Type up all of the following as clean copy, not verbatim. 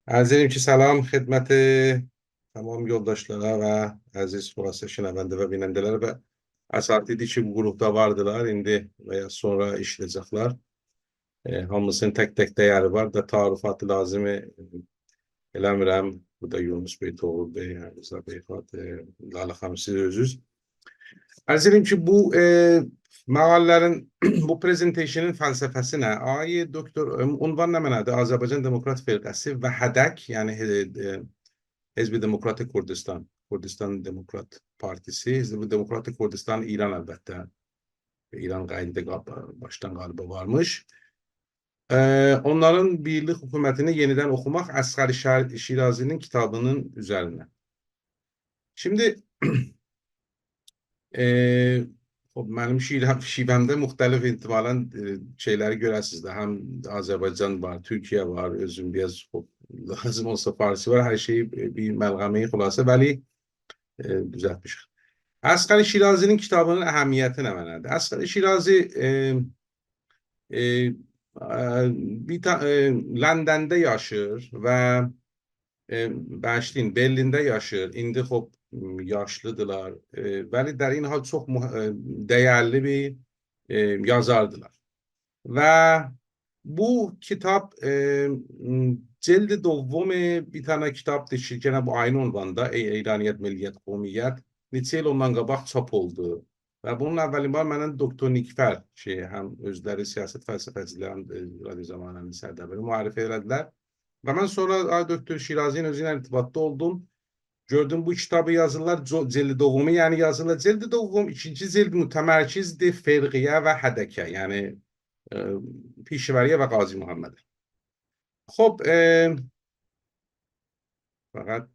Əzizim ki, salam xidməti tamam yoldaşlara və əziz xülasə şinəvəndə və binəndələr və əsatidi ki, bu qrupda vardılar, indi və ya sonra işləyəcəklər. Hamısının tək-tək dəyəri var da tarufatı lazımı eləmirəm. Bu da Yunus Bey, Toğrul Bey, Rıza Bey, Lalə xanım, siz özünüz. Əzizim ki, bu məqalələrin, bu prezentationın fəlsəfəsi nə? Ay doktor, ünvan nə mənadır? Azərbaycan Demokrat Firqəsi və HƏDƏK, yəni Hizb-i Demokratik Kurdistan, Kurdistan Demokrat Partisi, Hizb-i Demokratik Kurdistan İran əlbəttə. İran qaydada başdan qaliba varmış. Onların birlik hükümetini yeniden okumak Əsgəri Şirazinin kitabının üzerine. Şimdi benim şivemde muhtelif intibalan şeyleri görərsiniz də. Hem Azerbaycan var, Türkiye var, özüm biraz lazım olsa Farsi var. Her şeyi bir məlğəmi xülasə, bəli düzəltmişik. Əsgəri Şirazinin kitabının əhəmiyyəti nə mənadır? Əsgəri Şirazi London'da yaşır və Bəşlin, Berlində yaşır. İndi xop yaşlıdılar. Bəli, dərin hal çox dəyərli bir yazardılar. Və bu kitap cildi dovumu bir tane kitaptı ki, gene bu aynı ünvanda İraniyet, Milliyet, Qovmiyyət neçə il ondan qabaq çap oldu. Və bunun əvvəlində mənim doktor Nikfər həm özləri siyasət fəlsəfəçilərin radio zamanının sərdəbiri müarifə elədilər. Və mən sonra doktor Şirazi'nin özüyle irtibatda oldum. Gördüm bu kitabı yazırlar cildi dovumu, yani yazırlar cildi dovum, ikinci cild mütəmərkizdir Firqiyə və Hədəkə, yəni Pişəvəriyə və Qazi Muhammed. Xop, fəqət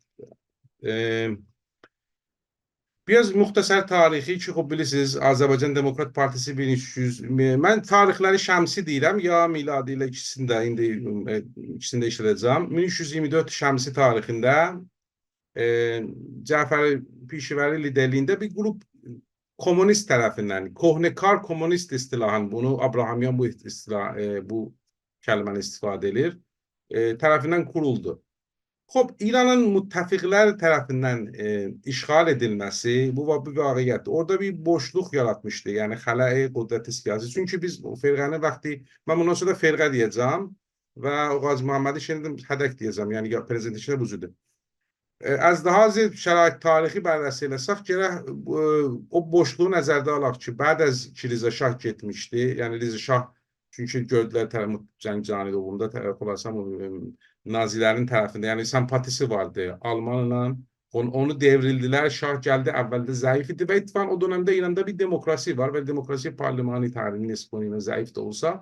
biraz muxtasar tarixi ki, xop bilirsiniz, Azərbaycan Demokrat Partisi 1300, mən tarixləri şəmsi deyirəm, ya miladi ilə ikisində işlədəcəm. 1324 şəmsi tarixində Cəfər Pişəvəri liderliğində bir grup komünist tərəfindən, kohnekar komünist istilahın, bunu Abrahamyan bu kəlməni istifadə edir, tərəfindən kuruldu. Xop, İranın müttəfiqlər tərəfindən işğal edilməsi bu vaqiyyətdir. Orada bir boşluq yaratmışdı, yəni xələyi qüdrəti siyasi. Çünki biz Firqəni vaxtı, mən bundan sonra Firqə deyəcəm və Qazi Muhammədi şimdi Hədək deyəcəm, yəni prezidentişinə bucudur. Az daha az şərait tarixi bərrəsi eləsək, gərək o boşluğu nəzərdə alaq ki, bəd az ki, Riza Şah getmişdi. Yəni Riza Şah, çünki gördülər Cəngcani doğumda xülasəm Nazilərin tərəfində, yəni sempatisi vardı Almanla. Onu devrildilər, Şah gəldi, əvvəldə zəif idi və ittifaq o dönemdə İranda bir demokrasi var və demokrasi parlamentari tarihinin nisbətən zəif də olsa,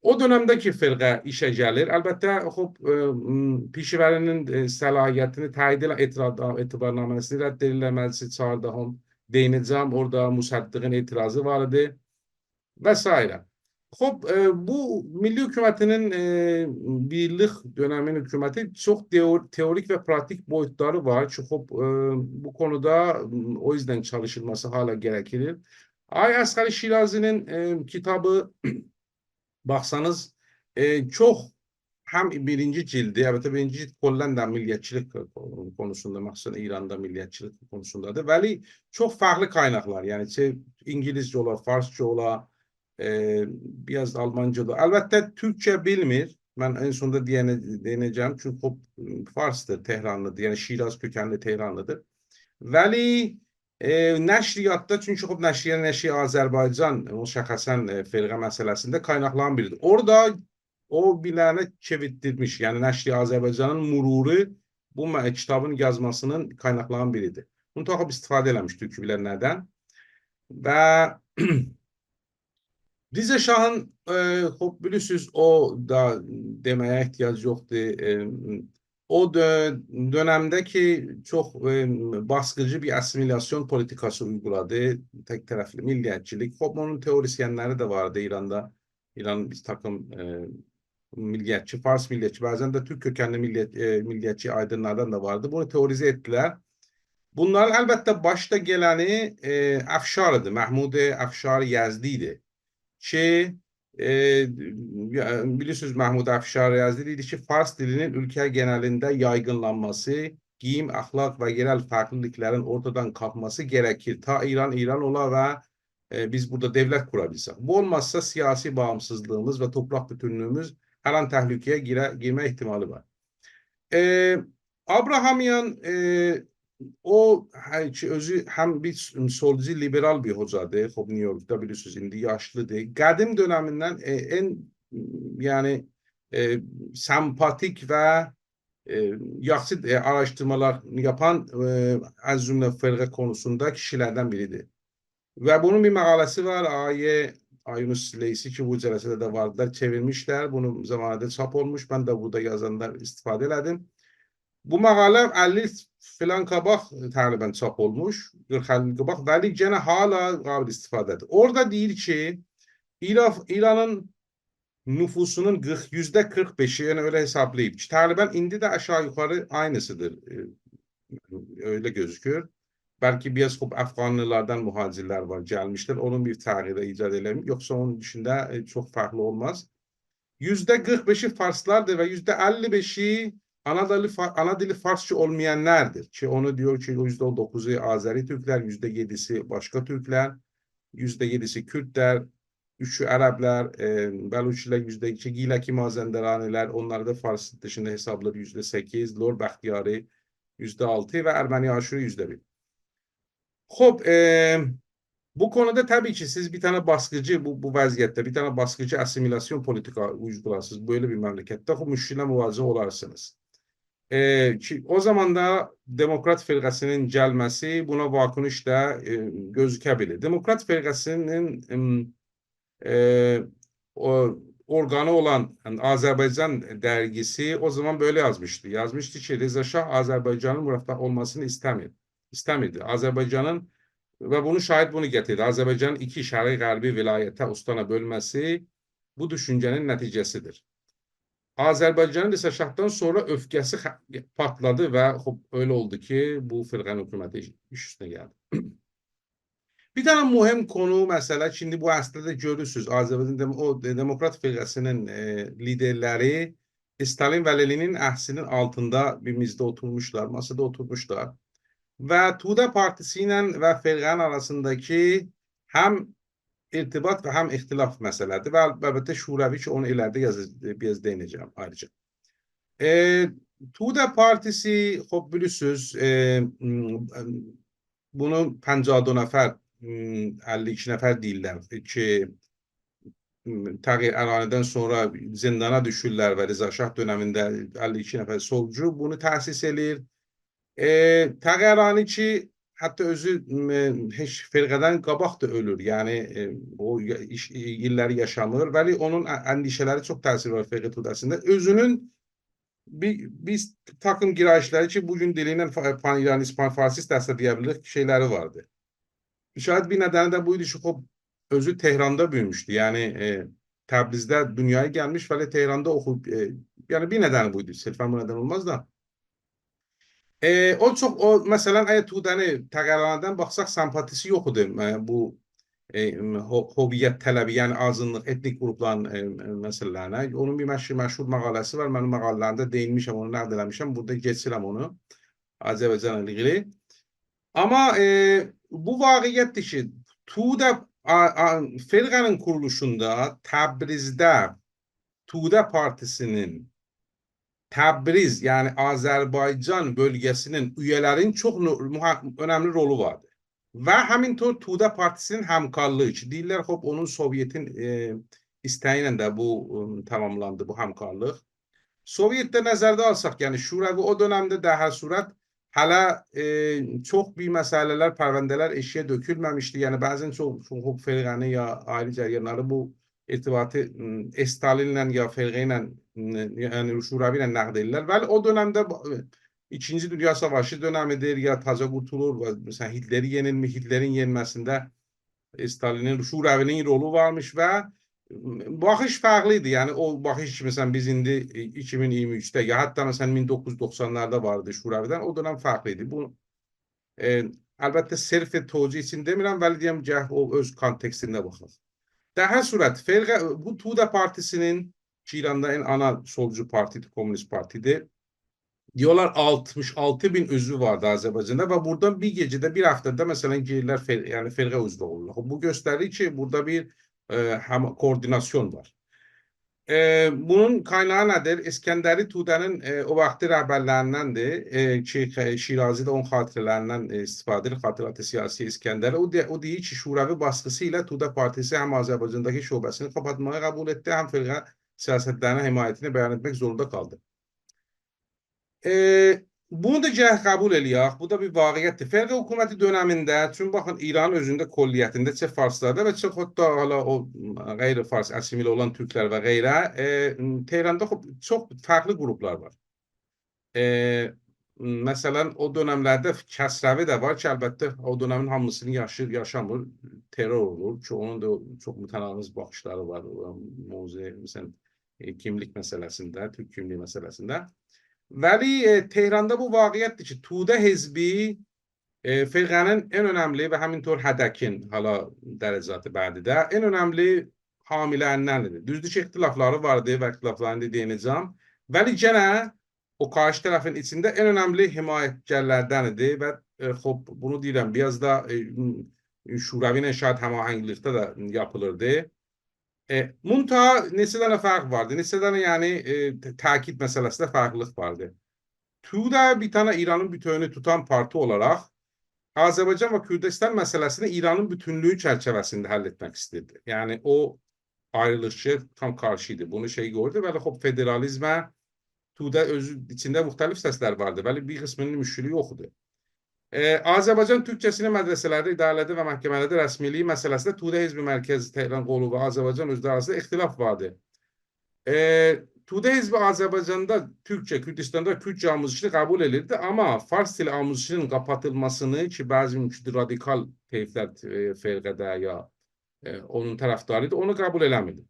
o dönemdeki firqə işə gəlir. Əlbəttə, xop, Pişəvərinin səlahiyyətini təyid etibarnaməsini rədd edirlər, məclisi çağırdığım deyinəcəm, orada Müsəddiqin etirazı var idi və s. Xop, bu Milli Hükümetinin birlik dönemin hükümeti çok teorik ve pratik boyutları var. Xop, bu konuda o yüzden çalışılması hala gerekir. Ay Əsgəri Şirazi'nin kitabı baksanız çok hem birinci cildi, evet birinci cild Hollanda milliyetçilik konusunda, maksud İran'da milliyetçilik konusundadır. Vəli çok farklı kaynaklar, yani İngilizce ola, Farsça ola, biraz Almanca da. Elbette Türkçe bilmir. Ben en sonunda değineceğim. Çünkü Fars'tır, Tehranlıdır. Yani Şiraz kökenli Tehranlıdır. Vəli nəşriyyatda, çünki nəşriyə Azərbaycan şəxsən firqə məsələsində qaynaqlanan biridir. Orada o bilənə çevirdirmiş. Yəni nəşriyə Azərbaycanın mururu bu kitabın yazmasının qaynaqlanan biridir. Bunu taxıb istifadə eləmiş türkü bilənlərdən. Və Rize Şah'ın bilirsiniz, o da demeye ihtiyaç yoktu. O dönemdeki çok baskıcı bir asimilasyon politikası uyguladı. Tek taraflı milliyetçilik. Onun teorisyenleri de vardı İran'da. İran bir takım milliyetçi, Fars milliyetçi, bazen de Türk kökenli milliyetçi aydınlardan da vardı. Bunu teorize ettiler. Bunların elbette başta geleni Afşar'dı. Mahmud Afşar Yazdi'ydi. Ki Bilirsiniz Mahmud Afşar yazdı dedi ki Fars dilinin ülke genelinde yaygınlanması, giyim, ahlak ve yerel farklılıkların ortadan kalkması gerekir. Ta İran ola ve biz burada devlet kurabilsek. Bu olmazsa siyasi bağımsızlığımız ve toprak bütünlüğümüz her an tehlikeye girme ihtimali var. E, Abrahamian o özü hem bir solcu liberal bir hocadır. Xo'p, New York'ta bilirsiniz indi yaşlıdır. Qədim döneminden en yani sempatik ve yaxşı araştırmalar yapan az cümle fırqa konusunda kişilerden biridir. Ve bunun bir makalesi var. Yunus Leysi ki bu cəlsədə de vardılar. Çevirmişler. Bunun zamanında çap olmuş. Ben de burada yazanlar istifade ederdim. Bu makale 50 filan qabaq təqribən çap olmuş, 40-50 qabaq, bəli gene hala qabil istifadədir. Orada deyir ki, İranın nüfusunun %45'i yani öyle hesaplayıp ki, təqribən indi de aşağı yukarı aynısıdır. Öyle gözüküyor. Belki biraz Afganlılardan muhacirler var gelmişler. Onun bir tarihi icat edelim. Yoksa onun dışında çok farklı olmaz. %45'i Farslardır ve %55'i ana dili Farsça olmayanlardır. Ki onu diyor ki %9'u Azeri Türkler, %7'si başka Türkler, %7'si Kürtler, 3'ü Araplar, Beluçiler %2, Gilaki Mazenderaneler, onlar da Fars dışında hesaplar %8, Lor Bəxtiyari %6 ve Ermeni Aşuri %1. Xo'p, bu konuda tabii ki siz bir tane baskıcı bu vaziyette bir tane baskıcı asimilasyon politika uygularsınız. Böyle bir memlekette o müşküle muvazı olarsınız. Ki o zaman da Demokrat Firqəsinin gəlməsi buna vakunuş da gözükebilir. Demokrat Firqəsinin o organı olan yani Azerbaycan dergisi o zaman böyle yazmıştı. Yazmıştı ki Reza Şah Azerbaycan'ın müreffeh olmasını istemedi. Azerbaycan'ın ve bunu şahit bunu getirdi. Azerbaycan'ın iki şərqi qərbi vilayete ustana bölmesi bu düşüncenin neticesidir. Azerbaycan'ın Reza Şah'tan sonra öfkesi patladı ve öyle oldu ki bu firqənin hükümeti iş üstüne geldi. Bir tane mühim konu mesela şimdi bu aslında görürsünüz Azerbaycan o Demokrat Firqəsinin liderleri Stalin ve Lenin'in əksinin altında bir mizde oturmuşlar, masada oturmuşlar. Ve Tuğda Partisi'yle ve firqənin arasındaki hem irtibat ve hem ihtilaf meseledir. Ve elbette Şuravi ki onu ileride biraz değineceğim ayrıca. Tuğda Partisi bilirsiniz bunu 52 nəfər 52 nəfər deyirlər ki Tağir Əraniden sonra zindana düşürlər ve Reza Şah döneminde 52 nəfər solcu bunu təsis edir. Tağir Ərani ki hatta özü heç firqədən qabaq da ölür. Yani o illəri yaşamır. Vəli onun endişeleri çok təsir var firqə tudasında. Özünün bir takım girayişləri ki bugün diliyle pan-İran, İspan-Farsist dəstə deyə bilir şeyləri vardı. Şayet bir nedeni de buydu ki özü Tehran'da büyümüştü. Yani Təbriz'de dünyaya gelmiş ve Tehran'da okuyup yani bir nedeni buydu. Sırfen bu neden olmaz da. O mesela eğer Tuğdəni Təqərranadan baxsaq sempatisi yoxdur bu hoviyyət tələbi, yani azınlıq, etnik qrupların məsələlərinə. Onun bir məşhur maqaləsi var. Mənim maqalələrində değinmişəm, onu nəqd eləmişəm. Burada geçirəm onu. Azərbaycanla ilgili. Ama bu vaqiyyətdir ki, Tuğda firqənin kuruluşunda Təbrizdə Tuğda Partisinin Təbriz yani Azerbaycan bölgesinin üyelerin çok önemli rolü vardı. Ve həmin Tuğda Partisinin həmkarlığı ki, deyirlər, onun Sovyetin isteğiyle de bu tamamlandı, bu həmkarlıq. Sovyet'te nəzərdə alsaq, yani Şuravi o dönemde də hər surət hələ çok bir meseleler, pərvəndələr eşiyə dökülmemişti. Yani bazen çok firqəni ya ayrı cəryanları bu irtibatı Stalin'le ya firqəylə yani Şuravi ile nəqd edirlər. Bəli, o dönemde İkinci Dünya Savaşı dönemidir ya taca qurtulur ve mesela Hitler'in yenməsində Stalin'in, Şuravi'nin rolü varmış ve bakış farklıydı. Yani o bakış mesela biz indi 2023'te ya hatta mesela 1990'larda vardı Şuravi'den, o dönem farklıydı. Bu elbette sırf tozu için demirəm, vəli deyəm o öz kontekstində baxaq. Daha sürət bu Tuda Partisi'nin ki İran'da en ana solcu partiydi, Komünist Parti'di. Diyorlar 66 bin üzvü vardı Azerbaycan'da ve buradan bir gecede bir haftada mesela gelirler yani firqa üzvü olurlar. Bu gösterir ki burada bir koordinasyon var. Bunun kaynağı nedir? İskenderi Tuğda'nın o vakti rəhbərlərindəndir ki Şirazi de onun xatirələrindən istifadə edir. Xatirəti siyasi İskenderi. O deyir ki Şuravi baskısı ile Tuğda Partisi hem Azerbaycan'daki şubesini kapatmayı kabul etti hem firqa siyasetlerine himayetini beyan etmek zorunda kaldı. Bunu da cəhd qəbul eləyək. Bu da bir vaqiətdir. Fərqi hökuməti dönəmində, çünki baxın İranın özündə kolliyyətində çox farslarda və çox hətta hala o qeyri-fars asimilə olan türklər və qeyrə Tehranda çox fərqli qruplar var. Məsələn, o dönəmlərdə Kəsrəvi də var ki, əlbəttə o dönəmin hamısını yaşamır, terror olur ki, onun da çox mütənaqız baxışları var. Məsələn, kimlik məsələsində, Türk kimliyi məsələsində. Veli Tehran'da bu vaqiyyətdir ki, Tuğda Hizbi firqənin en önemli ve həmintor HDP-in hala dərəcəti bədidə en önemli hamilərindən. Düzdür ki, ixtilafları vardı və ixtilaflarını deyəcəm. Veli gene o karşı tarafın içinde en önemli himayətgərlərdəndir və bunu deyirəm, biraz da Şuravi Neşad həmahənglikdə də yapılırdı. Muntaha neçə dənə fərq vardı. Neçə dənə yəni takip meselesinde farklılık vardı. Tuğda bir tane İran'ın bütünlüğünü tutan parti olarak Azerbaycan ve Kürdistan meselesini İran'ın bütünlüğü çerçevesinde halletmek istedi. Yani o ayrılışı tam karşıydı. Bunu gördü. Böyle federalizme Tuğda özü içinde muhtelif sesler vardı. Böyle bir kısmının müşkülü yoktu. Azərbaycan Türkçəsini mədrəsələrdə, idarələrdə və məhkəmələrdə rəsmiliyi məsələsində Tuğda Hizbi Mərkəzi Tehran qolu və Azərbaycan özləri arasında ixtilaf vardı. Tuğda Hizbi Azərbaycanda Türkçe, Kürdistan'da Kürtçe amuzişini qəbul edirdi, amma Fars dili amuzişinin kapatılmasını ki, bəzi mümkün radikal keyflər firqədə ya onun tərəfdarıydı, onu qəbul eləmirdi.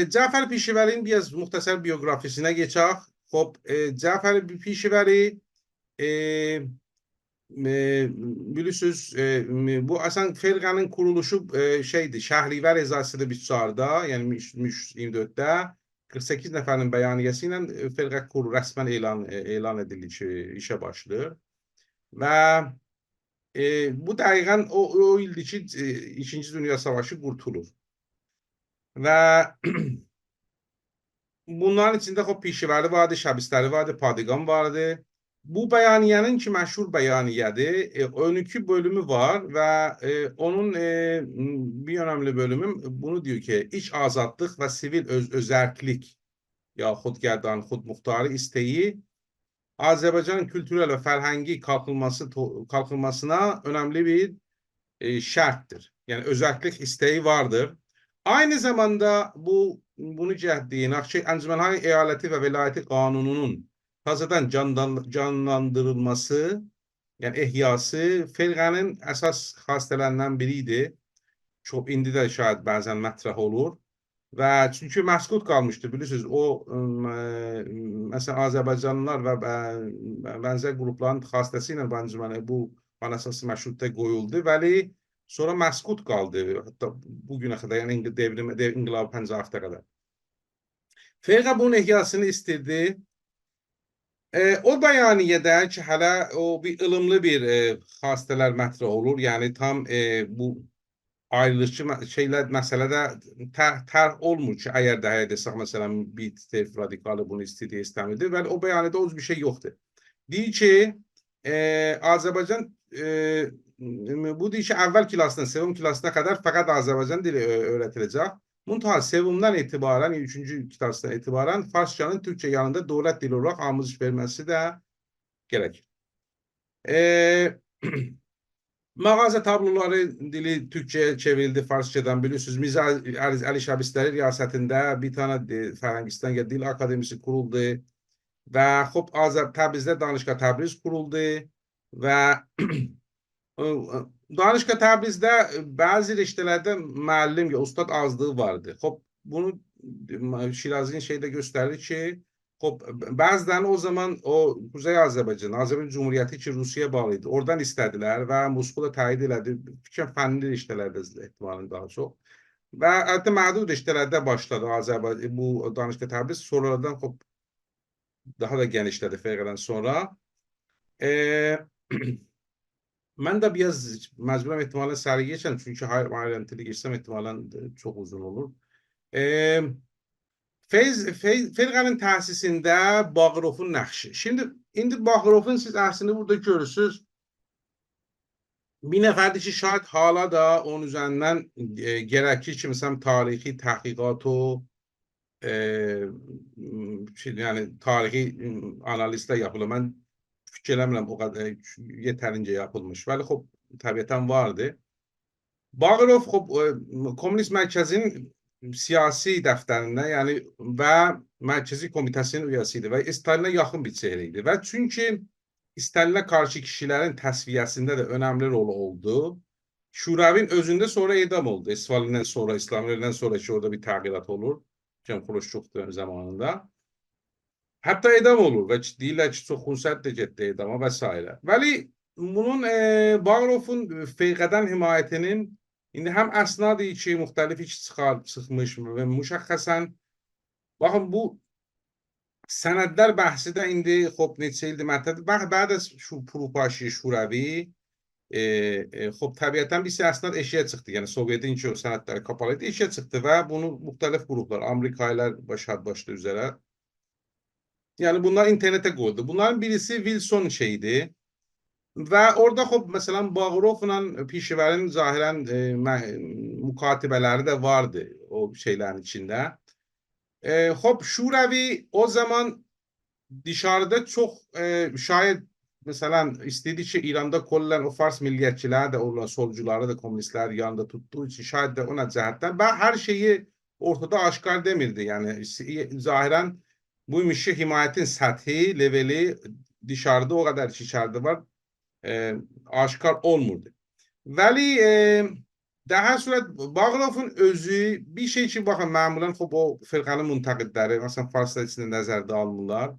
Cafer Pişivəri'nin biraz muhtasar biyografisine geçək. Cafer Pişivəri bilirsiniz bu aslında firqanın kuruluşu Şəhriver Ezası'da bir çağrıda, yani 24'te 48 nəfərin bəyaniyəsi ilə firqa rəsmən elan edildi ki, işe başlayır. Və bu dəqiqən o ildir ki, 2. Dünya Savaşı qurtulur. Və bunların içində Pişivəri vardı, Şəbistəri vardı, Padigan vardı. Bu bəyaniyenin ki məşhur bəyaniyədir. 12 bölümü var ve onun bir önemli bölümü bunu diyor ki iç azadlıq ve sivil özerklik yaxud gərdan xudmuxtarı isteği Azərbaycanın kültürel ve fərhəngi kalkınmasına önemli bir şərtdir. Yani özerklik isteği vardır. Aynı zamanda bunu cəhdiyin Əncümənhane Eyaleti ve Velayeti Kanununun tazadan canlandırılması, yani ehyası firqanın əsas xassələrindən biriydi. Çok indi də şayad bəzən mətrah olur. Və çünki məskut qalmışdı, bilirsiniz. O, məsələn, Azərbaycanlılar və bənzər qrupların xassəsi ilə bu əsas məşrutda qoyuldu. Vəli sonra məskut qaldı. Hatta bugünə qədər, yəni İnqilab 56'a kadar. Firqa bunun ehyasını istirdi. O bəyaniyədə ki, hələ o bir ılımlı bir xassələr mətrah olur. Yəni tam bu ayrılıqçı məsələdə tərh olmur ki, əgər də desək, məsələn, bir tərif radikalı bunu istəmirdi və o bəyaniyədə o bir şey yoxdur. Deyir ki, Azərbaycan bu deyir ki, əvvəl klasından sevim klasına kadar fəqət Azərbaycan dili öğretiləcək. Muntaha sevimdən etibarən, 3. kitabdan etibarən Farsçanın Türkçe yanında dövlət dili olarak amuziş verməsi də gerekir. Mağaza tabloları dili Türkçe'ye çevrildi Farsçadan, biliyorsunuz. Mirza Ali Şəbistəri riyasətində bir tane Fərəngistan Dil Akademisi kuruldu ve Təbrizdə Danışqa Təbriz kuruldu ve Danışqa Təbrizdə bəzi riştələrdə müəllim, ustad azlığı vardı. Bunu Şirazi'nin göstərir ki, Bazılarını o zaman o Kuzey Azerbaycan Cumhuriyeti ki Rusya'ya bağlıydı. Oradan istediler ve Moskva təyid elədi. Fikən fənli işlərdə ehtimalən daha çox. Və hətta məhdud işlərdə başladı Azərbaycan bu danışqa Təbriz. Sonradan daha da genişledi fərqdən sonra. Mən də biraz məcburam ehtimalən sərgi geçəm. Çünki ayrıntılı geçsəm ehtimalən çox uzun olur. Firqanın təsisində Bağırovun nəqşi. İndi Bağırovun siz əslində burada görürsünüz. Bir nəfərdir ki, şayad hala da onun üzərindən gərəkli ki, məsələn, tarixi təhqiqat yəni tarixi analizlər yapılır. Mən fikir eləmirəm o qədər yetərincə yapılmış. Bəli, təbiətən vardı. Bağırov Komünist Mərkəzinin siyasi dəftərində, yəni və Mərkəzi Komitəsinin üyəsiydi və Stalinə yaxın bir çehre idi. Və çünki Stalinə qarşı kişilərin təsviyəsində də önəmli rol oldu. Şuravin özündə sonra edam oldu. Stalindən sonra, İslamiyədən sonra ki, orada bir təğyirat olur. Xruşçov zamanında. Hətta edam olur və deyirlər ki, çox xüsusiyyət də getdi edama və s. Vəli bunun Bağırovun firqədən himayətinin indi həm əsnadı ki, müxtəlif iş çıxmış və müşəxxəsən baxın bu sənədlər bəhsi də indi neçə ildir mətlədir. Bədə şu Prupaşi, Şuravi təbiətən bir əsnad eşiyə çıxdı. Yəni Sovyetin ki, o sənədləri kapalı idi, eşiyə çıxdı və bunu müxtəlif qruplar, Amerikaylar başda üzrə. Yəni bunlar internetə qoydu. Bunların birisi Wilson şeydi. Və orada məsələn Bağırovla Pişəvərin zahirən mukatibələri də vardı o şeylərin içində. Şuravi o zaman dışarıda çox şayet məsələn istedi ki, İranda kollən o Fars milliyyətçiləri də olan solcuları da komünistlər yanında tutduğu için şayet də ona cəhətdən və hər şeyi ortada aşkar demirdi. Yəni zahirən bu işi himayətin səthi, leveli dışarıda o qədər ki, içəride var. Aşkar olmurdu. Vəli daha sonra Bağırovun özü bir şey ki, baxın, məmulən o firqanın müntəqidləri, məsələn, Farslar içində nəzərdə alınırlar.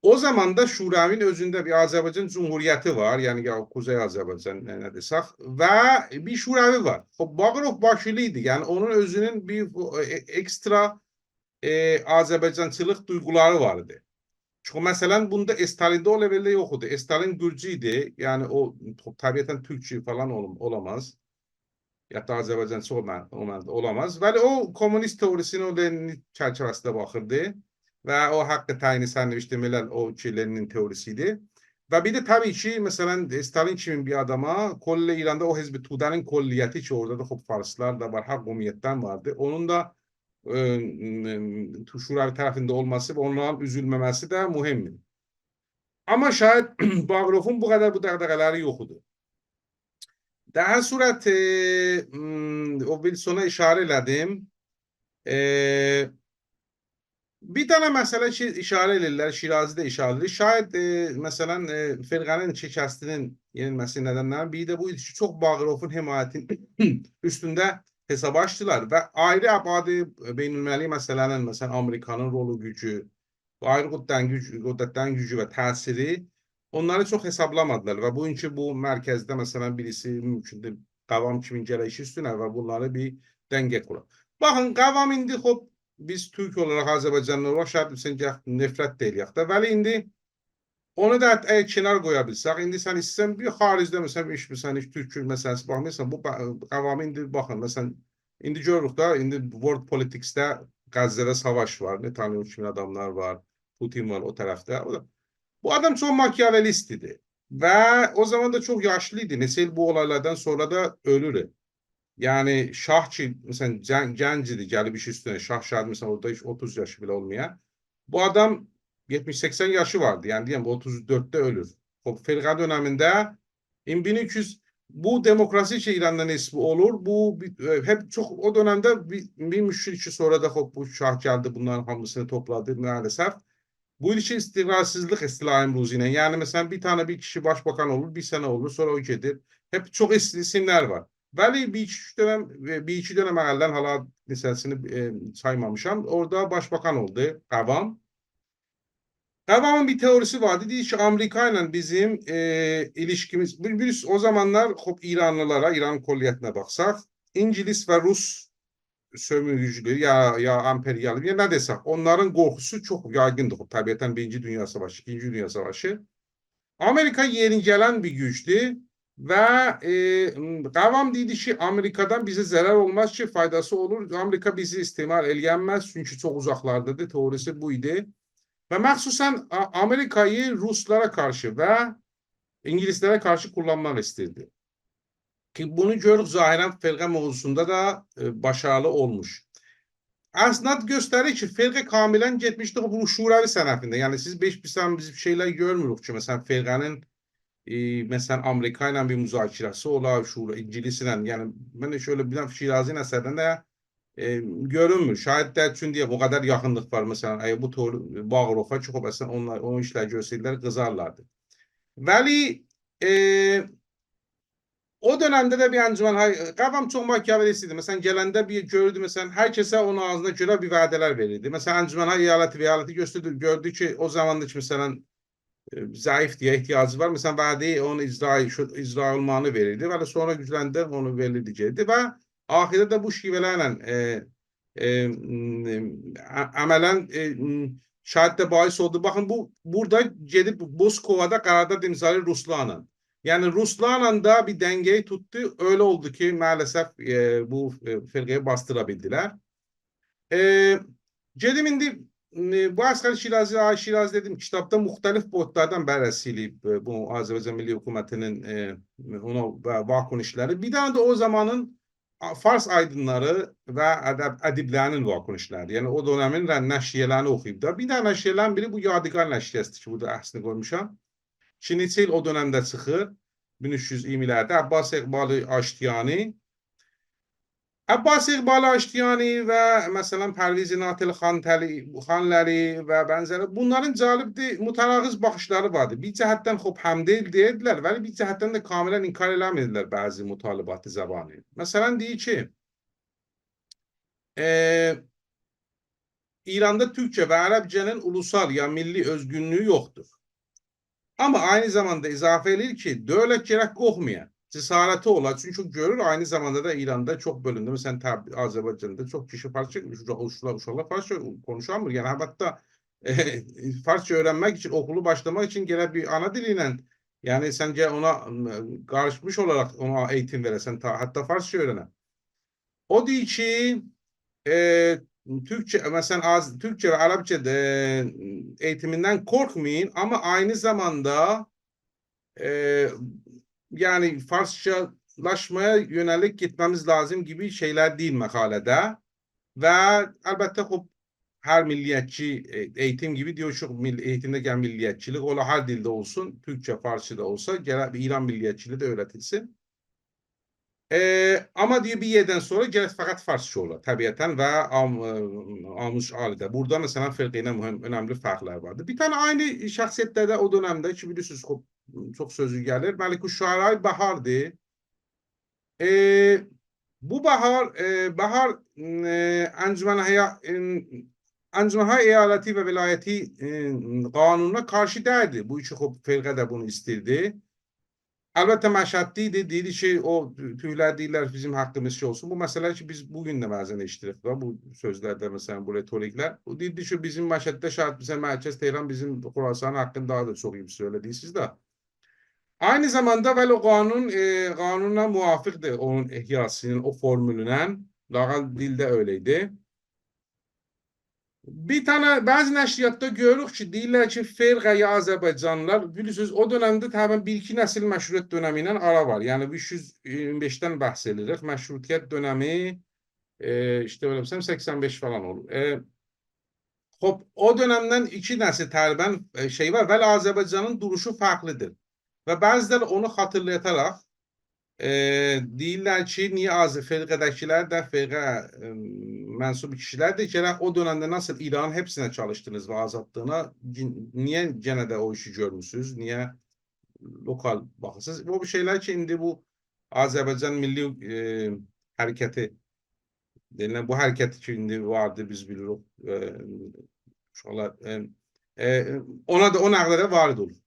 O zaman da Şuravin özündə bir Azərbaycan Cumhuriyyəti var, yəni Kuzey Azərbaycan nə desək və bir Şuravi var. Bağırov başlı idi, yəni onun özünün bir ekstra Azərbaycançılıq duyguları vardı. Çünki məsələn bunda Stalində o leveldə yox idi. Stalin Gürcü idi. Yəni o təbiətən Türkçü falan olamaz. Ya da Azərbaycançı olamaz. Bəli o komünist teorisini o Lenin çərçivəsində baxırdı və o haqqı təyini sərnişt demələr o ki Leninin teorisiydi. Və bir də təbii ki məsələn Stalin kimi bir adama Kollə İranda o Hizb-i Tudənin kolliyyəti ki orada da Farslar da var, haqq ümumiyyətdən vardı. Onun da Şuravi tərəfində olması və onların üzülməməsi də mühimdir. Amma şayet Bağırovun bu qədər bu dəqdəqələri yox idi. Daha surət o Wilsona işarə elədim. Bir dənə məsələ ki, işarə edirlər, Şirazidə işarə edir. Şayet məsələn firqanın şikəstinin yenilməsi nədənlərindən biri də bu idi ki, çox Bağırovun himayətinin üstündə hesab açdılar və ayrı abadi beynəlməli məsələnin, məsələn, Amerikanın rolu, gücü, ayrı qüddətdən gücü və təsiri onları çox hesablamadılar və bugünkü bu mərkəzdə, məsələn, birisi mümkündür Qavam kimin gəlişi üstünə və bunları bir dəngə qurur. Baxın, Qavam indi, biz Türk olaraq, Azərbaycanlı olaraq, şəhət nefrət deyilək də, vəli indi onu da kənar qoya bilsək, indi sən istəsən bir xaricdə məsələn Türk məsələsi baxmırsan, bu qavamı indi baxın, məsələn, indi görürük da, indi World Politics'də Qəzzədə savaş var, Netanyahu kimi adamlar var, Putin var o tərəfdə. Bu adam çox makyavelist idi və o zaman da çox yaşlı idi. Neçə il bu olaylardan sonra da ölür. Yəni şah ki, məsələn, gənc idi, gəlib iş üstünə, şah şahid, məsələn, orada 30 yaşı belə olmaya. Bu adam 70-80 yaşı vardı. Yəni deyəm, 34'te ölür. Firqa dönemində 1200 bu demokrasi ki İran'da nisbi olur. Bu hep çok o dönemdə bir müşrik ki sonra da bu şah gəldi, bunların hamısını topladı maalesef. Bu ilişki istikrarsızlık istilah imruzu ilə. Yəni mesela bir tane bir kişi başbakan olur, bir sene olur, sonra o gedir. Hep çok isimler var. Bəli bir iki dönem əvvəldən hala lisensini saymamışam. Orada başbakan oldu, Qavam. Qavamın bir teorisi vardı. Deyir ki, Amerika ile bizim ilişkimiz, biz o zamanlar İranlılara, İran kolliyyətinə baxsaq, İngiliz və Rus sömürücülüğü ya emperyalizm ya ne desək, onların qorxusu çox yaygındır. Təbiətən Birinci Dünya Savaşı, İkinci Dünya Savaşı. Amerika yeni gelen bir güçtü ve Qavam dedi ki, Amerikadan bize zarar olmaz ki, faydası olur. Amerika bizi istimal eləyənməz, çünkü çok uzaklardadır. Teorisi buydu. Ve məxsusən Amerika'yı Ruslara karşı ve İngilizlere karşı kullanmak istedi. Ki bunu görürük zahiren firqə mövzusunda da başarılı olmuş. Aslında gösterir ki, firqə kamilən getmişdi bu şuravi sənəfində. Yani siz biz şeyler görmürük ki, mesela firqənin mesela Amerika ile bir müzakirəsi olar, İngilizlə. Yani ben de şöyle bir Şirazi əsərdən də görünmür. Şayet de üçün diye bu kadar yakınlık var. Mesela bu Bağırova çok mesela onlar o işler görseydiler kızarlardı. Veli o dönemde de bir ancıman Qavam çok Machiavellistiydi. Mesela gelende bir gördü, mesela herkese onun ağzına göre bir vadeler verirdi. Mesela ancıman eyaleti gördü ki o zamanda mesela zayıf diye ihtiyacı var. Mesela vadeyi onu icra olmanı verirdi ve sonra güclendi onu verildi ve ahirde de bu şivelerle əmələn şahid də bahis oldu. Baxın, burada gedib Moskova'da qararda imzalı Ruslarla. Yani Ruslarla da bir dengeyi tuttu. Öyle oldu ki maalesef bu firqəyi bastırabildiler. Gedim indi bu Asqar Şirazi dedim kitapta muhtelif boyutlardan bərəsiliyib bu Azərbaycan Milli Hökumətinin ona vakun işləri. Bir tane de o zamanın Fars aydınları ve ediblərinin vakun işləri. Yani o dönemin nəşriyələrini oxuyub da. Bir tane nəşriyələrin biri bu Yadigar nəşriyəsidir ki, burada əslini qoymuşam. Ki neçə il o dönemdə çıxır. 1320'lerde Abbas İqbalı Aştiyani. Abbas İqbalı Aştiyani ve mesela Perviz Natil Xanləri ve benzeri bunların cəlibdir, mütənaqız baxışları vardı. Bir cəhətdən həm deyil deyirdilər, və bir cəhətdən də kamilən inkar eləmirdilər bəzi mütalibatı zamanı. Mesela deyir ki, İranda Türkçe ve Arapçanın ulusal ya milli özgünlüğü yoktur. Ama aynı zamanda izafe edilir ki, devlet gerek qorxmayan. Cesareti olar. Çünkü görür aynı zamanda da İran'da çok bölümde. Mesela Azerbaycan'da çok kişi Farsça, uşaqlar Farsça konuşamır. Yani hatta Farsça öğrenmek için, okulu başlamak için gene bir ana diliyle yani sence ona karışmış olarak ona eğitim veresen hatta Farsça öğrenen. O diyor ki Türkçe mesela Türkçe ve Arapça eğitiminden korkmayın ama aynı zamanda yani Farsçalaşmaya yönelik gitmemiz lazım gibi şeyler değil makalede. Ve elbette her milliyetçi eğitim gibi diyor şu eğitimde gelen milliyetçilik ola her dilde olsun. Türkçe, Farsça da olsa İran milliyetçiliği de öğretilsin. Ama diyor bir yerden sonra gerek fakat Farsça olur tabiatan ve almış alide. Burada mesela firqeyle önemli farklar vardı. Bir tane aynı şahsiyetlerde o dönemde ki biliyorsunuz çok sözü gelir. Melikuşşuara Bahar'dı. Bu Bahar Encümen Eyaleti ve Vilayeti kanununa karşı değildi. Bu iki firqə de bunu istirdi. Elbette məşəddiydi. Deydi ki, o tüylər deyirlər bizim haqqımız şey olsun. Bu məsələ ki, biz bugün də bəzən eşitirik da bu sözlərdə, məsələn, bu retoriklər. O deyirdi ki, bizim məşəddə şahit bizə Mərkəz Tehran bizim Xurasanın haqqını daha da çox iyi söylediysiniz də. Aynı zamanda vəli o qanuna muvafiqdir onun ihyasının, o formülündən. Lağal dildə öyleydi. Bir tane bazı nəşriyyatda görürük ki, deyirlər ki, firqə Azərbaycanlılar, bilirsiniz, o dönemde təbən bir-iki nəsil məşruiyyət dönəmi ilə ara var. Yəni 325'ten bəhs edirik. Məşrutiyyət dönəmi işte öyle 85 falan olur. O dönemden iki nesil təqribən şey var. Vəli Azərbaycanın duruşu farklıdır. Ve bəziləri onu hatırlatarak deyirlər ki, niye firqədəkilər də firqə mensup kişiler de o dönemde nasıl İran'ın hepsine çalıştınız ve azalttığına niye gene de o işi görmüşsünüz? Niye lokal bakırsınız? Bu bir şeyler ki indi bu Azerbaycan Milli Hareketi denilen bu hareket şimdi vardı biz biliyoruz. Ona da o nəqdə də varid olur.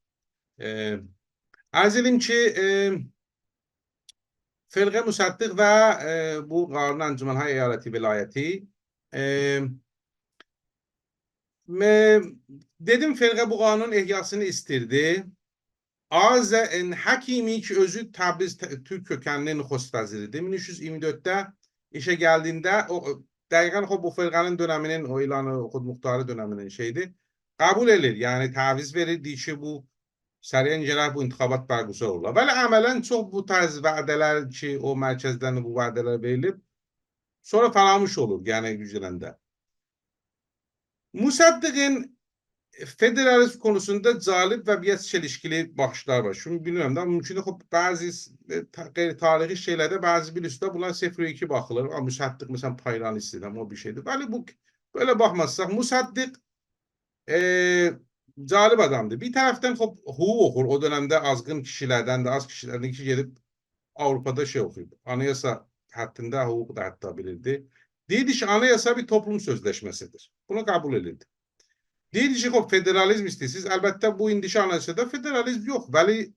Arz edim ki, Firqə Müsəddiq və bu Qanun Əncümənlər Eyaleti Vilayəti dedim Firqə bu qanun ehyasını istirdi. Azə'n Hakimi ki özü Təbriz Türk kökənli nüxust vəziridir. 1324'də işe geldiğinde o dəqiqən bu firqanın döneminin o ilanı Xud Muxtarı döneminin şeydi. Kabul edilir. Yani taviz verir. Deyir ki bu Səriyən gərək bu intixabat bərqusar olur. Bəli, əmələn çox bu tarz vədələr ki o mərkəzdən bu vədələr verilib sonra fəramış olur yəni gücləndə. Musaddiqin federalizm konusunda cəlib və biraz çelişkili baxışlar var. Şunu bilmirəm də, mümkün bəzi qeyri-tarixi şeylərdə bəzi bilirsiniz bunlar 0-2 baxılır. Musaddiq məsələn paylanist o bir şeydir. Bəli, bu böyle baxmazsaq Musaddiq cəlib adamdır. Bir tərəfdən hukuk okur. O dönemdə azgın kişilərdən də az kişilərdən ki gedib Avrupa'da şey okuyub. Anayasa hattında hukuk da hatta bilirdi. Deyirdi ki anayasa bir toplum sözleşmesidir. Bunu kabul edildi. Deyirdi ki federalizm istəyirsiniz. Əlbəttə bu indiki anayasada federalizm yox. Bəli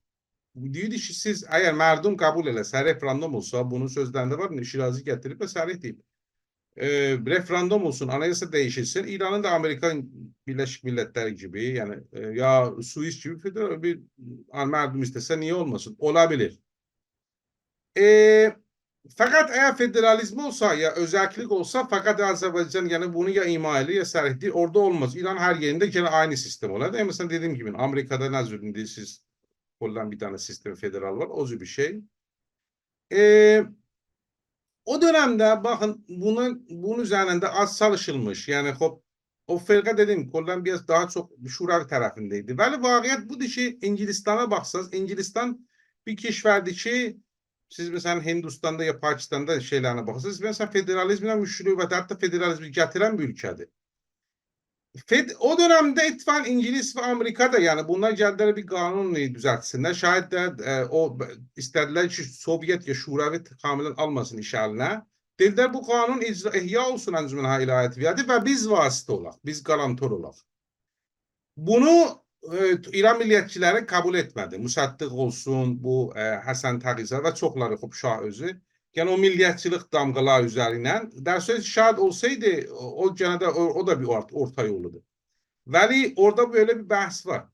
deyirdi ki siz əgər mərdum kabul eləsə, referandum olsa, bunun sözlərində var, Şirazi gətirib və sərih deyib. Referandum olsun, anayasa değişilsin. İran'ın da Amerika Birleşik Milletleri gibi yani ya Suis gibi federal bir merdim istese niye olmasın? Olabilir. Fakat eğer federalizm olsa ya özellik olsa fakat Azerbaycan yani bunu ya ima edilir ya sərih değil. Orada olmaz. İran her yerinde gene aynı sistem olar. Mesela dediğim gibi Amerika'da nazırında siz konulan bir tane sistem federal var. O bir şey. O dönemde bakın bunun üzerinde az çalışılmış. Yani o firqa dedim koldan biraz daha çok Şuravi tarafındaydı. Bəli, vaqiət budur ki İngilistan'a baksanız İngilizistan bir keşverdi ki siz mesela Hindistan'da ya Pakistan'da şeylerine baksanız mesela federalizmle müşrübət hatta federalizmi getiren bir ülkedir. O dönemde ittifak İngiliz ve Amerika'da yani bunlar geldiler bir kanun düzeltsinler. Şayet de o istediler ki Sovyet ya Şuravi kamilen almasın işaline. Dediler bu kanun ihya olsun Əncümənlər Eyaleti Vilayəti ve biz vasıta olaq, biz garantor olaq. Bunu İran milliyetçileri kabul etmedi. Musaddiq olsun, bu Həsən Təğizad ve çokları Şah özü. Yani o milliyetçilik damgalar üzerinden derseniz şahit olsaydı o gene o da bir orta yoludur. Veli orada böyle bir bahs var.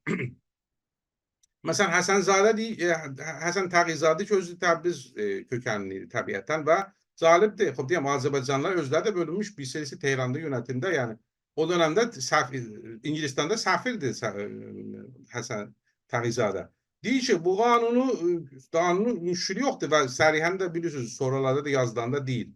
Mesela Həsən Təğizadi ki özü Təbriz kökenli tabiattan ve zalibdir. Diyeyim Azerbaycanlılar özləri de bölünmüş bir serisi Tehran'da yönetimde yani o dönemde İngilistan'da safirdi Həsən Təğizade. Deyir ki bu kanunun müşkülü yoktur ve sərihən de bilirsiniz sonralarda da yazılan değil.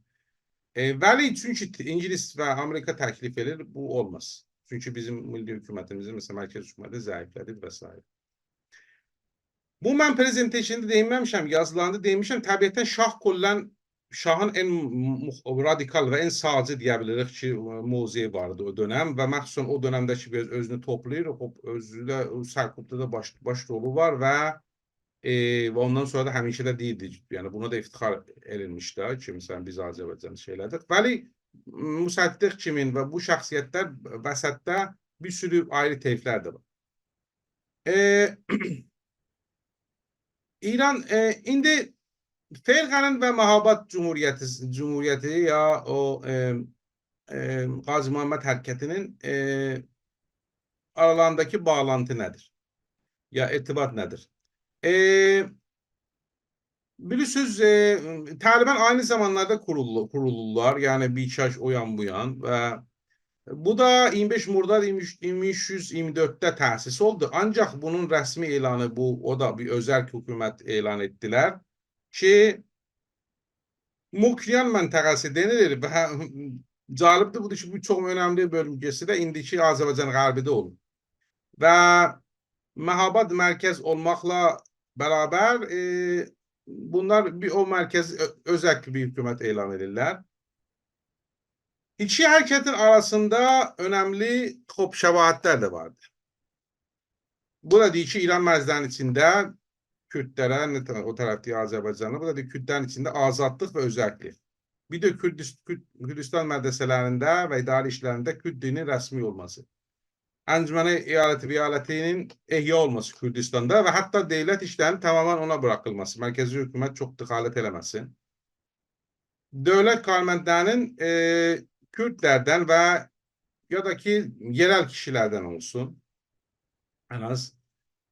Veli çünkü İngiliz ve Amerika teklif edilir bu olmaz. Çünkü bizim milli hükümetimizin mesela merkez hükümeti zayıfladı vesaire. Bu mən prezentasyonda değinmemişim, yazılarında değinmişim. Tabiatən şahın en radikal ve en sağcı diyebiliriz ki muziği vardı o dönem ve məxsusən o dönemdeki biraz özünü toplayır. Özündə Sərkubda da baş rolu var ve ondan sonra da həmişə də deyildi. Yani buna da iftixar edilmişdi ki mesela biz Azərbaycan şeylədik. Vəli Musaddiq kimin ve bu şəxsiyyətlər vəsətdə bir sürü ayrı teyflər də var. İran indi Firqanın ve Mahabat Cumhuriyeti ya o Qazi Muhammed Hareketi'nin aralarındaki bağlantı nedir? Ya irtibat nedir? Bilirsiniz Taliban aynı zamanlarda kurulurlar. Yani bir çaş o yan bu yan ve bu da 25 Murdad 1324'te təsis oldu. Ancak bunun resmi ilanı o da bir özerk hükümet ilan ettiler ki Mukyan məntəqəsi denilir ve calibdir budur ki bu çok önemli bölgesi de indiki Azərbaycan qərbində olur. Ve Mahabat merkez olmakla beraber bunlar o merkez özerk bir hükümet ilan edirlər. İki hareketin arasında önemli şəvahatlər de vardı. Bu da deyir ki İran məzdənin içində Kürtlere, o tarafta Azerbaycan'da, bu da Kürtlerin içinde azadlık ve özerklik. Bir de Kürdistan medreselerinde ve idari işlerinde Kürt dinin resmi olması. Əncüməni eyalətinin ehya olması Kürdistanda və hətta devlət işlərinin tamamen ona bırakılması, mərkəzi hökumət çox dəxalət eləməsin. Dövlət karmentlərinin Kürtlərdən və ya da ki yerel kişilərdən olsun en az.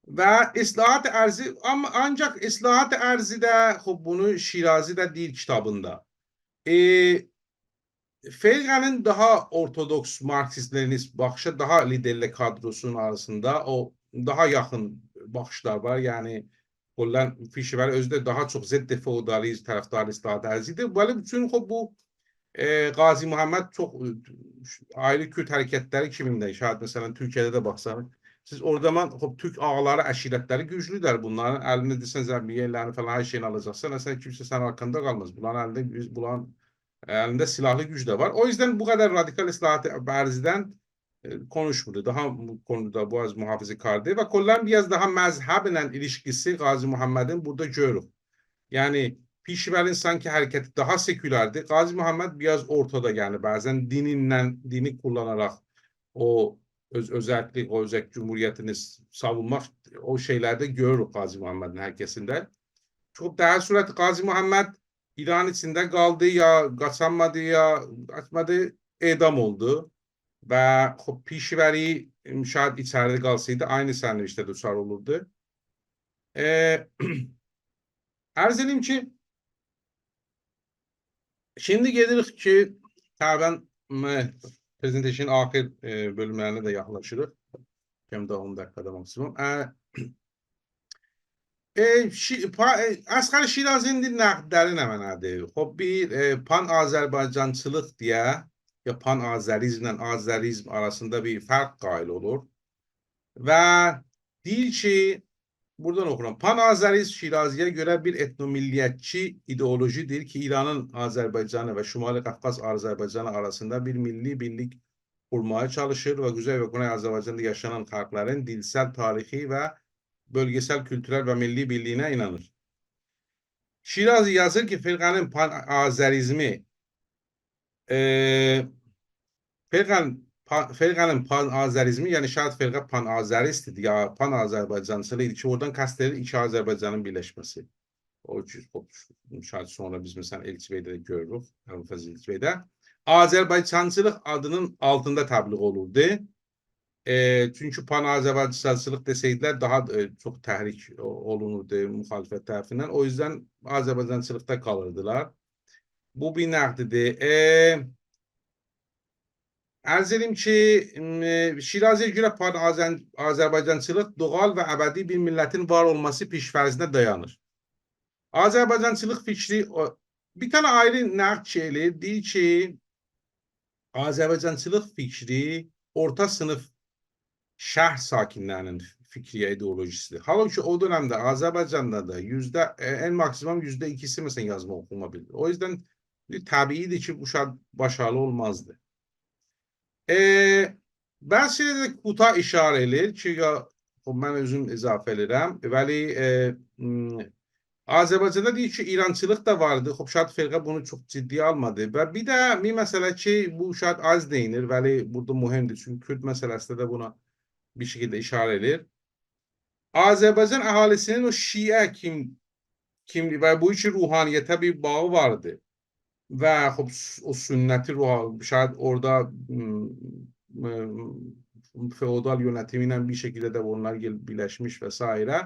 Və islahat ərzi, ancaq islahat ərzi də bunu Şirazi də deyir kitabında. Felgan'ın daha ortodoks Marksist-Leninist bakışı daha liderlik kadrosunun arasında o daha yakın bakışlar var. Yani Kollan Fişver özde daha çok zeddi feodalizm taraftarı islahat ərzidir. Böyle bütün bu Gazi Muhammed çok ayrı Kürt hareketleri kiminde? Şayet mesela Türkiye'de de baksanız. Siz orada Türk ağaları, əşirətləri güclüdür bunların. Əlində desən zəmbiyələrini falan her şeyini alacaqsa, mesela kimse sen arkanda kalmaz. Bunların elinde silahlı güç de var. O yüzden bu kadar radikal islahat Berzi'den konuşmadı. Daha bu konuda Boğaz muhafazakardı ve kolların biraz daha mezhebiyle ilişkisi Gazi Muhammed'in burada görürük. Yani Pişver'in sanki hareketi daha sekülerdi. Gazi Muhammed biraz ortada yani bazen dini kullanarak o özellik, o özel cumhuriyetini savunmak o şeylerde görürük Gazi Muhammed'in herkesinde. Çok daha süratli Gazi Muhammed İran içinde kaldı ya kaçamadı ya açmadı edam oldu. Ve Pişveri şayet içeride kalsaydı aynı sandviçte düşer olurdu. Arz edeyim ki şimdi gelirik ki taben presentation ahir bölümlerine de yaklaşırıq. Hem de 10 dakikada maksimum. Asqar Şirazinin nəqdləri nə mənadır? Bir pan-Azərbaycançılıq deyə ya pan-Azerizmlə Azerizm arasında bir fərq qail olur. Və deyir ki, buradan oxuram. Pan-Azeriz Şiraziyə görə bir etnomilliyetçi ideolojidir ki, İranın Azərbaycanı və Şimali Qafqaz Azərbaycanı arasında bir milli birlik kurmaya çalışır ve Kuzey ve Güney Azerbaycan'da yaşanan halkların dilsel, tarihi ve bölgesel, kültürel ve milli birliğine inanır. Şirazi yazır ki Firqanın pan-Azerizmi Firqanın pan-Azerizmi yani şayet Firqa pan-Azerist'di ya pan-Azerbaycançılıydı ki oradan kastedilir iki Azerbaycan'ın birleşmesi. O şayet sonra biz mesela Elçi Bey'de de görürük. Elçi Bey'de. Azerbaycançılıq adının altında təbliğ olurdu. Çünkü pan-Azerbaycançılıq deseydiler daha çok tahrik olunurdu muhalefet tarafından. O yüzden Azerbaycançılıkta kalırdılar. Bu bir nəqdidir. Arz edeyim ki Şirazi'ye göre pan-Azerbaycançılıq doğal ve ebedi bir milletin var olması pişfərzine dayanır. Azerbaycançılıq fikri bir tane ayrı nəqd şeyli deyir ki Azerbaycançılıq fikri orta sınıf şəhər sakinlərinin fikriye ideolojisidir. Halbuki o dönemde Azerbaycan'da da en maksimum %2'si mesela yazma okuma bilir. O yüzden tabiidir ki bu şart başarılı olmazdı. Ben size kuta işare edir ki ben özüm izafə edirəm. Vəli Azerbaycan'da deyir ki İrançılıq da vardı. Şad Firqa bunu çok ciddiye almadı. Ve bir de bir mesele ki bu şad az değinir. Vəli burada mühimdir. Çünkü Kürt meselesinde de buna bir şekilde işare edilir. Azerbaycan ahalisinin o Şia kimliği ve bu için ruhaniyete bir bağı vardı. Ve o sünneti şayet orada feodal yönetimiyle bir şekilde de onlar birleşmiş vesaire.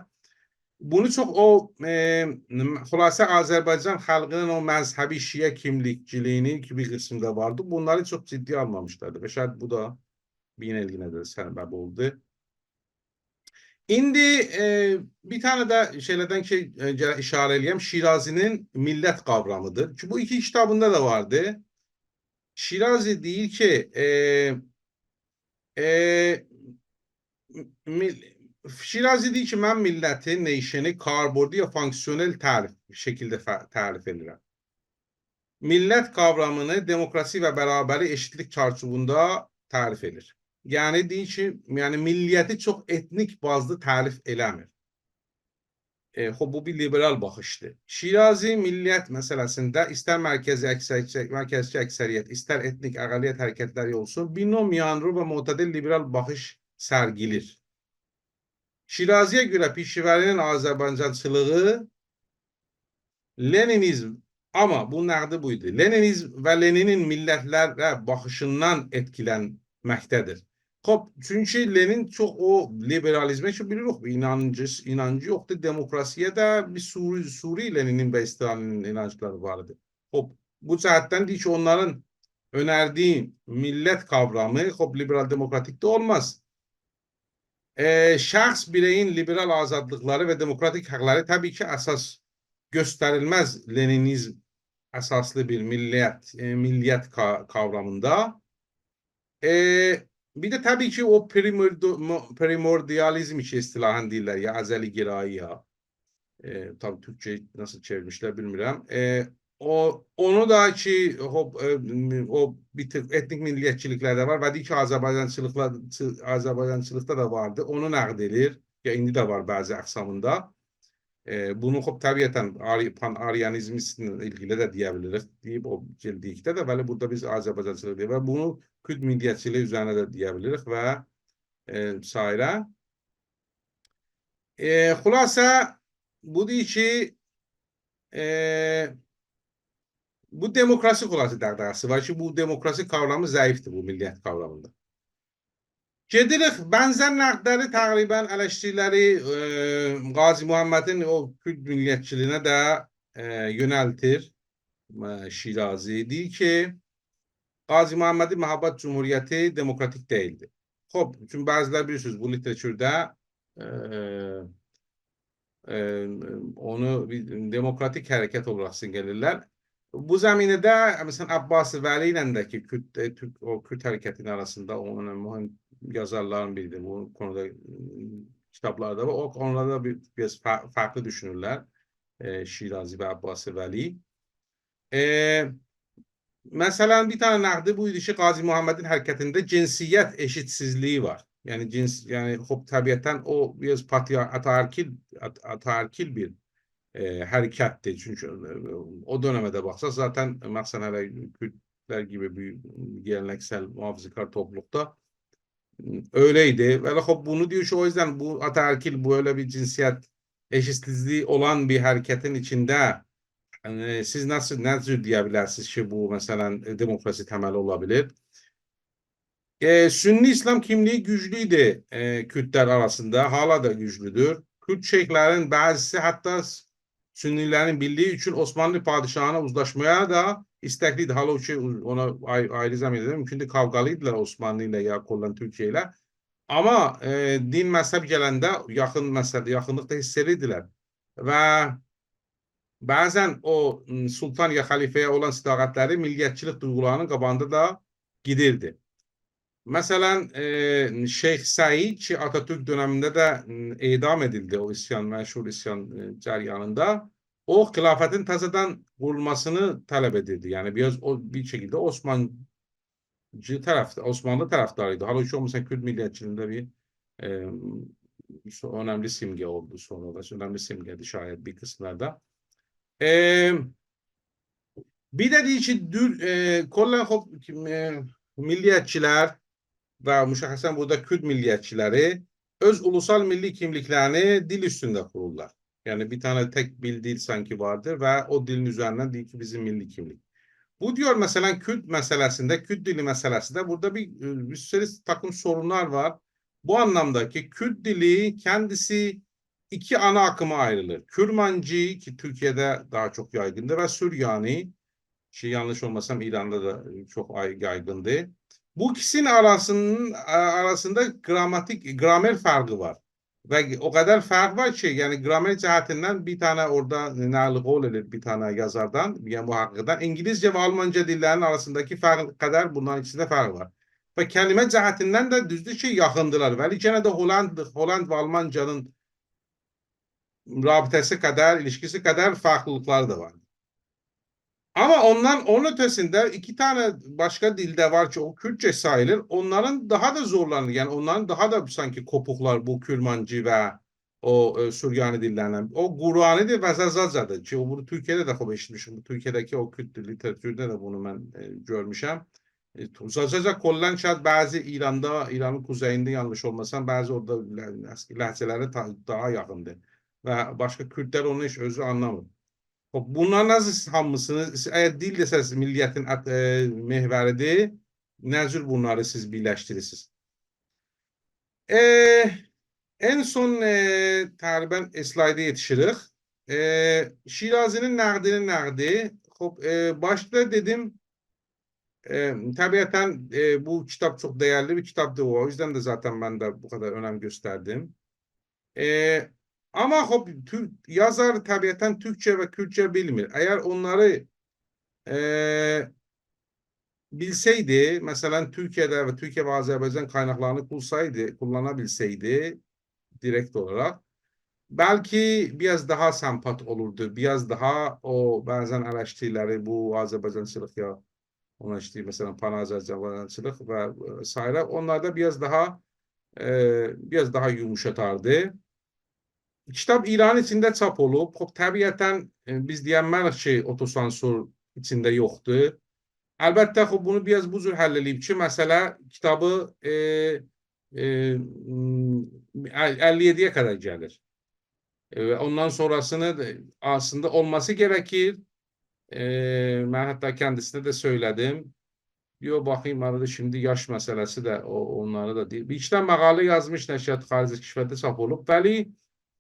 Bunu çok o xülasə Azərbaycan xalqının o məzhəbi Şiə kimlikçiliyinin ki bir kısmında vardı. Bunları çok ciddi almamışlardı ve şayet bu da bir yenilgine de sebep oldu. İndi bir tane de şeylerden ki işare edeyim. Şirazi'nin millet kavramıdır. Çünkü bu iki kitabında da vardı. Şirazi değil ki Şirazi deyir ki, mən milləti, neşeni, karbordu ya fonksiyonel şekilde tarif edirəm. Millət kavramını demokrasi və bərabəri eşitlik çarçubunda tarif edir. Yani deyir ki, yani milliyyəti çox etnik bazlı tarif eləmir. Bu bir liberal baxışdır. Şirazi milliyət məsələsində istər mərkəzi əksəriyyət, istər etnik əqəliyyət hərəkətləri olsun, binomiyanlı və mütədil liberal baxış sərgilir. Şiraziyə görə Pişəvərinin Azərbaycançılığı Leninizm, amma bu nəqdi buydu. Leninizm və Leninin millətlərə baxışından etkilənməkdədir. Çünki Lenin çox o liberalizmə ki bilirik, inancı yoxdur. Demokrasiyə də bir Suri Leninin və Stalininin inancları var idi. Bu cəhətdən deyir ki, onların önerdiği millət kavramı liberal demokratikte olmaz. Şəxs bireyin liberal azadlıkları ve demokratik hakları tabii ki əsas gösterilmez Leninizm əsaslı bir milliyet kavramında. Bir de tabii ki o primordializm için istilahen deyirlər ya, əzəli gerayi ya. Tabii Türkçe nasıl çevirmişler bilmirəm. Onu da ki o bir tık etnik milliyetçilikler var ve deyir ki Azerbaycançılıkta da vardı. Onu nəqd edir. Ya indi de var bazı aksamında. Bunu təbiətən pan-aryanizmlə ilgili də deyə bilirik. Deyib o cildikdə də bəli burada biz Azərbaycançılıq deyir və bunu Kürt milliyetçiliği üzerine de deyə bilirik və sairə. Xülasə bu deyir ki bu demokrasi xülasə dəqdəqəsi var ki, bu demokrasi kavramı zəifdir bu milliyyət kavramında. Gedirik, benzer nəqdləri təqribən eleştiriləri Qazi Muhammed'in o Kürt milliyetçiliğine de yöneltir. Şirazi deyir ki, Qazi Muhammed'in Məhəbbət Cumhuriyyəti demokratik değildir. Çünkü bəziləri bilirsiniz bu literatürdə onu bir demokratik hərəkət olaraq simgelirlər. Bu zəminədə mesela Abbasi Vəli ilə də ki, Kürt hərəkətinin arasında onun mühüm yazarların biridir. Bu konuda kitaplarda var. O konularda biraz farklı düşünürler. Şirazi ve Abbasi Vəli. Mesela bir tane nəqdi buydu ki, Qazi Muhammed'in hərəkətində cinsiyyət eşitsizliği var. Yani təbiətən o biraz ataerkil bir hərəkətdir. Çünkü o döneme de baksa zaten mesela hele Kürtler gibi bir geleneksel muhafazakar toplulukta öyleydi. Ve bunu diyor ki o yüzden bu ataerkil böyle bir cinsiyet eşitsizliği olan bir hareketin içinde siz nasıl diyebilirsiniz ki bu mesela demokrasi temeli olabilir? Sünni İslam kimliği güçlüydü Kürtler arasında. Hala da güçlüdür. Kürt şeyhlerin bazısı hatta Sünnilerin bildiği için Osmanlı padişahına uzlaşmaya da istekliydi. Hala ki ona ayrı zamanda mümkündür kavgalıydılar Osmanlı ile ya kullanan Türkiye ile. Ama din mezhep gelende yakınlıkta hissediyorlar. Ve bazen o sultan ya halifeye olan sidaqətləri milliyetçilik duygularının qabağında da gidirdi. Mesela Şeyh Said ki Atatürk döneminde de idam edildi o meşhur isyan ceryanında. O hilafetin tazeden kurulmasını talep edildi. Yani biraz bir şekilde Osmanlı taraftarıydı. Halbuki o mesela Kürt milliyetçiliğinde bir önemli simge oldu sonra da. Önemli simgeydi şayet bir kısımlarda. Bir de deyir ki milliyetçiler ve müşahhəsən burada Kürt milliyetçileri öz ulusal milli kimliklerini dil üstünde kururlar. Yani bir tane tek bir dil sanki vardır ve o dilin üzerinden değil ki bizim milli kimlik. Bu diyor mesela Kürt meselesinde, Kürt dili meselesinde burada bir sürü takım sorunlar var. Bu anlamdaki Kürt dili kendisi iki ana akıma ayrılır. Kürmancı ki Türkiye'de daha çok yaygındır ve Süryani ki yanlış olmasam İran'da da çok yaygındı. Bu ikisinin arasında gramer farkı var. Ve o kadar fark var ki yani gramer cihetinden bir tane orada nağıl edilir bir tane yazardan yani muhakkikaten İngilizce ve Almanca dillerinin arasındaki fark kadar bunların ikisinde fark var. Ve kelime cihetinden de düzdür ki yakındılar. Ve gene de Holland ve Almancanın rabitesi kadar, ilişkisi kadar farklılıklar da var. Ama onun ötesinde iki tane başka dilde var ki o Kürtçe sayılır. Onların daha da zorlanır. Yani onların daha da sanki kopuklar bu Kürmancı ve o Süryani dillerinden. O Gurani'dir ve Zazacadır. Ki o bunu Türkiye'de de eşitmişim. Türkiye'deki o Kürt literatürde de bunu ben görmüşüm. Uzaca kollan şayad bəzi İranın kuzeyində yanlış olmasam, bəzi orada ləhcələri daha yaxındır. Və başqa Kürdlər onu heç özü anlamır. Bunlar nasıl hamısını, eğer dil desəz milliyyətin mehvəridir, nə cür bunları siz birləşdirirsiniz? En son təqribən slayda yetişirik. Şirazinin nəqdi. Başta dedim, tabiatan bu kitap çok değerli bir kitaptı o. O yüzden de zaten ben de bu kadar önem gösterdim. Ama yazar tabiatan Türkçe ve Kürtçe bilmir. Eğer onları bilseydi, mesela Türkiye'de ve Türkiye ve Azerbaycan kaynaklarını kullanabilseydi direkt olarak, belki biraz daha sempat olurdu. Biraz daha o bazen eleştirileri bu Azerbaycancılık ya ona işte mesela Pan-Azerbaycancılık ve vesaire onlarda biraz daha yumuşatardı. Kitap İran içinde çap olub. Təbiətən biz deyənmərik ki, otosansur içinde yoxdur. Əlbəttə bunu biraz bu cür həll edib ki, məsələ kitabı 57'ye kadar gelir. Ondan sonrasını aslında olması gerekir. Ben hatta kendisine de söyledim. Diyor bakayım arada şimdi yaş meselesi de onları da değil. Bir iki makale yazmış Nəşriyyat Xarici Keşfətdə çap olub. Bəli,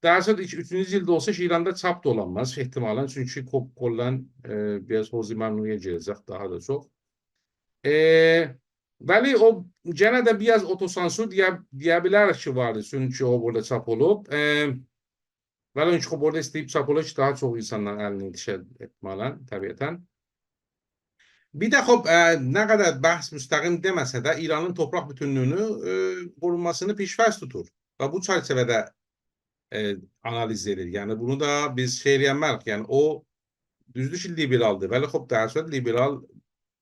dərsə 3-cü ildə olsa İranda çap da olanmaz ehtimalen. Çünkü kollan biraz Hozi Məmnuyə girecek daha da çok. Bəli, o gene de biraz otosansur deyə bilərik ki vardı. Çünkü o burada çap olub. Bəli, çünkü burada istəyib çap olub ki daha çok insanların əlinə yetişə ehtimalen təbiətən. Bir de ne kadar bahs müstakil demese de İran'ın toprak bütünlüğünü korunmasını pişfərs tutur. Ve bu çerçevede analiz edilir. Yani bunu da biz şeyləyənmərik. Yani o düzdür liberaldır. Vəli dərsə liberal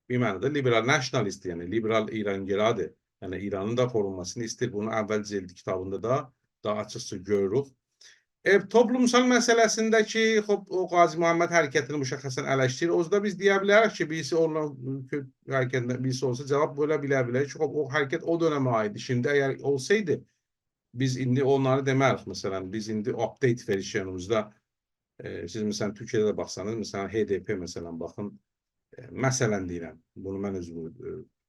bir mənada liberal nationalist yani liberal İran-geradır. Yani İran'ın da korunmasını ister. Bunu əvvəl cildi kitabında da daha açıqca görürük. Toplumsal meselesindeki o Qazi Muhammed hareketini müşəxxəsən eleştirir. O da biz deyə bilərik ki, birisi hareketinden birisi olsa cevap böyle bilə. Çünkü o hareket o döneme aitdi. Şimdi eğer olsaydı biz indi onları demərik. Mesela biz indi update versiyonumuzda siz mesela Türkiye'de de baksanız mesela HDP mesela bakın məsələn deyirəm. Bunu mən özüm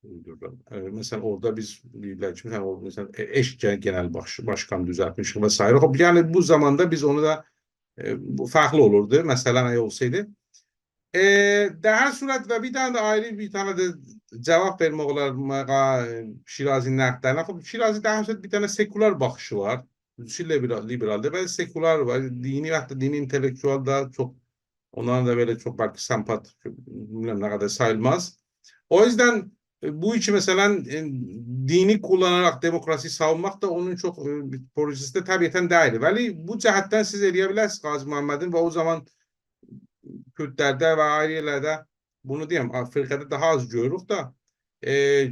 uydurdum. Mesela orada biz mesela eş genel başkan düzeltmişik vesaire. Yani bu zamanda biz onu da farklı olurdu. Mesela ne olsaydı. Daha surat ve bir tane de ayrı bir tane de cevap vermek olar Şirazi'nin nəqdlərinə. Şirazi daha sonra bir tane sekular bakışı var. Liberalde ve sekular var. Dini hatta dini intelektüel da çok onların da böyle çok belki sempat bilmem ne kadar sayılmaz. O yüzden bu işi mesela dini kullanarak demokrasi savunmak da onun çok projesi de tabieten değil. Vəli bu cəhətdən siz eləyə bilərsiniz Qazi Muhammed'in ve o zaman Kürtlerde ve ayrılarda bunu diyeyim Afrika'da daha az görürük da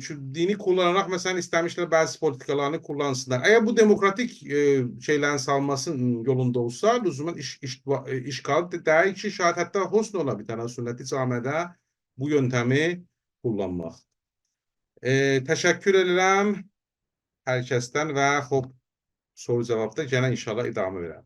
şu dini kullanarak mesela istemişler bazı politikalarını kullansınlar. Eğer bu demokratik şeylerin salmasının yolunda olsa o zaman işgal değil ki şayet hatta hosn ola bir tane sünneti camiada bu yöntemi kullanmak. Teşekkür ederim herkesten ve soru cevapta gene inşallah idamı verəm.